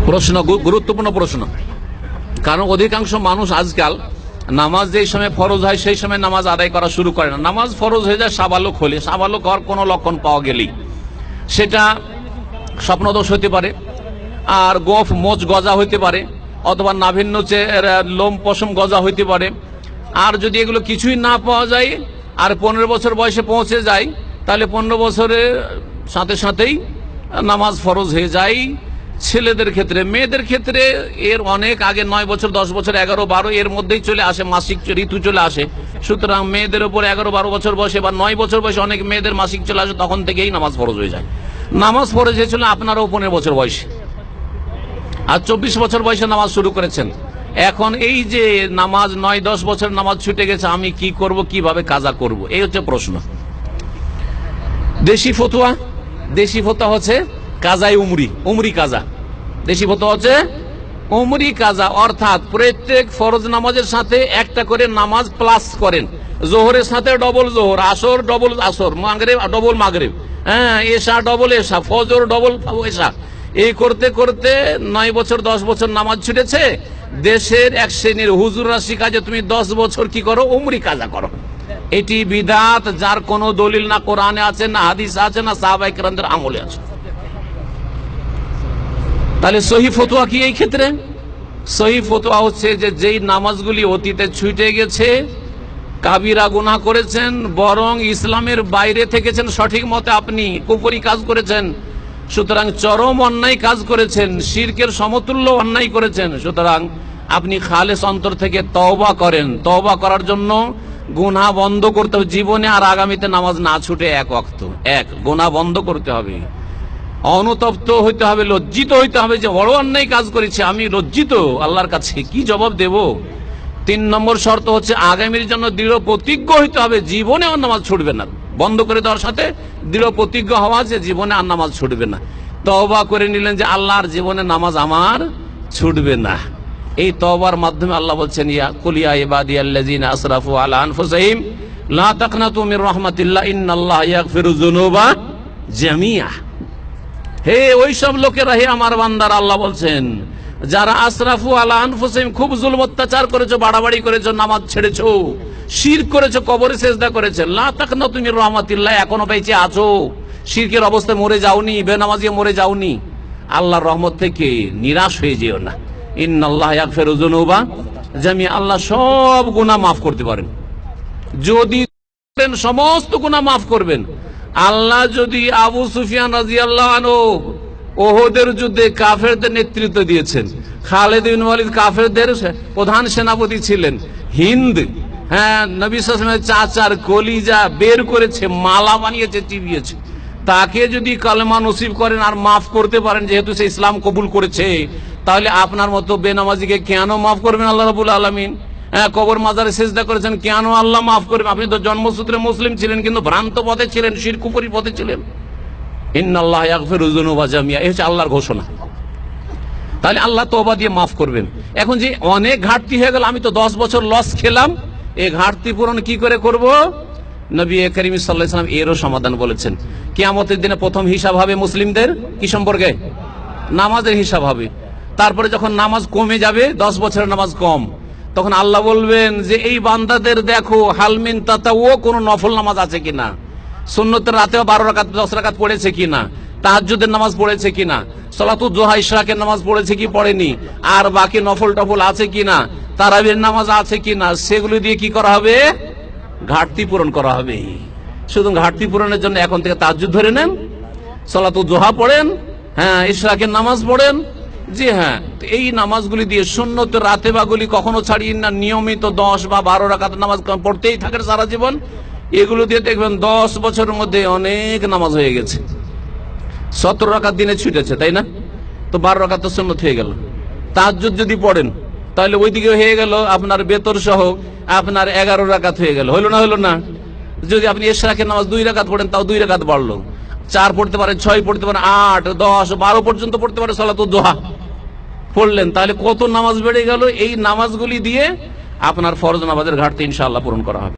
প্রশ্ন, গুরুত্বপূর্ণ প্রশ্ন। কারণ অধিকাংশ মানুষ আজকাল নামাজ যেই সময় ফরজ হয় সেই সময় নামাজ আদায় করা শুরু করে না। নামাজ ফরজ হয়ে যায় সাবালক হলে, সাবালক হওয়ার কোনো লক্ষণ পাওয়া গেলেই, সেটা স্বপ্নদোষ হতে পারে, আর গোফ মোচ গজা হইতে পারে, অথবা নাভিন্ন লোম পশম গজা হইতে পারে। আর যদি এগুলো কিছুই না পাওয়া যায় আর 15 বছর বয়সে পৌঁছে যায়, তাহলে 15 বছরের সাথে সাথেই নামাজ ফরজ হয়ে যায় ছেলেদের ক্ষেত্রে। মেয়েদের ক্ষেত্রে এর অনেক আগে 9 বছর, 10 বছর, 11, 12 এর মধ্যেই চলে আসে, মাসিক ঋতু চলে আসে। সুতরাং মেয়েদের উপর 11, 12 বছর বয়সে বা 9 বছর বয়সে অনেক মেয়েদের মাসিক চলে আসে, তখন থেকেই নামাজ ফরজ হয়ে যায়। নামাজ ফরজ হয়েছিল আপনারাও 15 বছর বয়সে, আর 24 বছর বয়সে নামাজ শুরু করেছেন। এখন এই যে নামাজ 9-10 বছর নামাজ ছুটে গেছে, আমি কি করব, কিভাবে কাজা করব, এই হচ্ছে প্রশ্ন। দেশি ফতোয়া হচ্ছে কাজাই উমরি কাজা। দেশি ফতোয়া হচ্ছে উমরি কাজা, অর্থাৎ প্রত্যেক ফরজ নামাজের সাথে একটা করে নামাজ প্লাস করেন। জোহরের সাথে ডবল জোহর, আসর ডবল আসর, মাগরিব ডবল মাগরিব, এশা ডবল এশা, ফজর ডবল এশা। এই করতে করতে 9 বছর 10 বছর নামাজ ছুটেছে। দেশের এক শ্রেণীর হুজুররা শিখায় তুমি 10 বছর কি করো, উমরি কাজা করো। এটি বিদআত, যার কোনো দলিল না কোরআনে আছে, না হাদিসে আছে, না সাহাবায়ে কেরামদের আমলে আছে। তাহলে সহি ফতোয়া কি এই ক্ষেত্রে? সহি ফতোয়া হচ্ছে যে যেই নামাজগুলি অতীতে ছুটে গেছে, কাবিরা গুনাহ করেছেন, বরং ইসলামের বাইরে থেকেছেন, সঠিক মতে আপনি কুফরি কাজ করেছেন, সুতরাং চরম অন্যায় কাজ করেছেন, শিরকের সমতুল্য অন্যায় করেছেন, সুতরাং আপনি খালেস অন্তর থেকে তওবা করেন। তওবা করার জন্য গুনাহ বন্ধ করতে হবে, জীবনে আর আগামীতে নামাজ না ছুটে এক ওয়াক্ত গুনাহ বন্ধ করতে হবে, অনুতপ্ত হইতে হবে, লজ্জিত হইতে হবে যে বড় অন্যায় কাজ করেছি, আমি লজ্জিত, আল্লাহর কাছে কি জবাব দেব। 3 নম্বর শর্ত হচ্ছে আগামীর জন্য দৃঢ় প্রতিজ্ঞ হইতে হবে, জীবনে আর নামাজ ছুটবে না। বন্ধ করে দেওয়ার সাথে দৃঢ় প্রতিজ্ঞ হওয়া যে জীবনে আর নামাজ ছুটবে না। তওবা করে নিলেন যে আল্লাহর জীবনে নামাজ আমার ছুটবে না। এই তওবার মাধ্যমে আল্লাহ বলছেন, ইয়া কুল ইয়া ইবাদিয়াল্লাযিনা আসরাফু আলা আনফুসিহিম লা তাকনাতু মির রাহমাতিল্লাহ ইন্নাল্লাহা ইয়াগফিরুয যুনুবা জামিআ। হে ওই সব লোকেরা, হে আমার বান্দারা, আল্লাহ বলছেন যারা আসরাফু আলা আনফুসিহিম, খুব জুলম অত্যাচার করেছো, বাড়াবাড়ি করেছো, নামাজ ছেড়েছো, শিরক করেছো, কবরে সিজদা করেছো, লা তাকনাতু মির রাহমাতিল্লাহ, এখনো বেঁচে আছো, শিরকের অবস্থায় মরে যাওনি, বেনামাজিয়ে মরে যাওনি, আল্লাহর রহমত থেকে নিরাশ হয়ে যেও না। ইন্নাল্লাহা ইয়াগফিরুয যুনুবা জামিআ, আল্লাহ সব গুনাহ মাফ করতে পারেন, যদি সমস্ত গুনাহ মাফ করবেন। আল্লাহ যদি আবু সুফিয়ান রাদিয়াল্লাহু আনহু ওহদের যুদ্ধে কাফেরদের নেতৃত্ব দিয়েছেন, খালিদ বিন ওয়ালিদ কাফেরদের প্রধান সেনাপতি ছিলেন, হিন্দ নবী সাল্লাল্লাহু আলাইহি ওয়াসাল্লামের চাচার কলিজা বের করেছে, মালা বানিয়েছে, চিবিয়েছে, তাকে যদি কালেমা নসিব করেন আর মাফ করতে পারেন, যেহেতু সে ইসলাম কবুল করেছে, তাহলে আপনার মতো বেনামাজিকে কেন মাফ করবেন আল্লাহ রাব্বুল আলামিন? কবর মাজারে সিজদা করেছেন, কেন আল্লাহ মাফ করবেন? আপনি তো জন্মসূত্রে মুসলিম ছিলেন, কিন্তু ভ্রান্ত পথে ছিলেন, শিরক কুফরি পথে ছিলেন। ইন্নাল্লাহা ইয়াগফিরু যুনুবা জামিআ, এই হচ্ছে আল্লাহর ঘোষণা। তাহলে আল্লাহ তওবা দিয়ে মাফ করবেন। এখন যে অনেক ঘাটতি হয়ে গেল, আমি তো 10 বছর লস খেলাম, এই ঘাটতি পূরণ কি করে করব? নবী করিম সাল্লাল্লাহু আলাইহি ওয়াসাল্লাম এরও সমাধান বলেছেন। কিয়ামতের দিনে প্রথম হিসাব হবে মুসলিমদের কি সম্পর্কে? নামাজের হিসাব হবে। তারপরে যখন নামাজ কমে যাবে, 10 বছরের নামাজ কম, তখন আল্লাহ বলবেন যে এই বান্দাদের দেখো হালমিন তাতাও, কোন নফল নামাজ আছে কিনা, সুন্নতের রাতেও 12 রাকাত 10 রাকাত পড়েছে কিনা, তাহাজ্জুদের নামাজ পড়েছে কিনা, সালাতুদ দুহা ইশরাকের নামাজ পড়েছে কি পড়েনি, আর বাকি নফল টফল আছে কিনা, তারাবির নামাজ আছে কিনা, সেগুলো দিয়ে কি করা হবে? ঘাটতি পূরণ করা হবে। শুধু ঘাটতি পূরণের জন্য এখন থেকে তাহাজ্জুদ ধরে নেন, সালাতুদ দুহা পড়েন, ইশরাকের নামাজ পড়েন। জি হ্যাঁ, এই নামাজগুলি দিয়ে সুন্নতের রাতেবাগুলি কখনো ছাড়িয়ে না, নিয়মিত 10 বা 12 রাকাত নামাজ পড়তেই থাকেন সারা জীবন। এগুলো দিয়ে দেখবেন 10 বছরের মধ্যে অনেক নামাজ হয়ে গেছে। 17 রাকাত দিনে ছুটেছে, তাই না? তো 12 রাকাত তো সুন্নত হয়ে গেল। তাহাজ্জুদ যদি পড়েন তাহলে ওইদিকে হয়ে গেল আপনার বেতর সহ আপনার 11 রাকাত হয়ে গেল, হলো না? যদি আপনি ইশরাকের নামাজ 2 রাকাত পড়েন, তাও 2 রাকাত বাড়লো। 4 পড়তে পারেন, 6 পড়তে পারেন, 8, 10, 12 পর্যন্ত পড়তে পারেন সালাতুদ দুহা পড়লেন, তাহলে কত নামাজ বেড়ে গেল। এই নামাজগুলি দিয়ে আপনার ফরজ নামাজের ঘাটতি ইনশাআল্লাহ পূরণ করা হবে।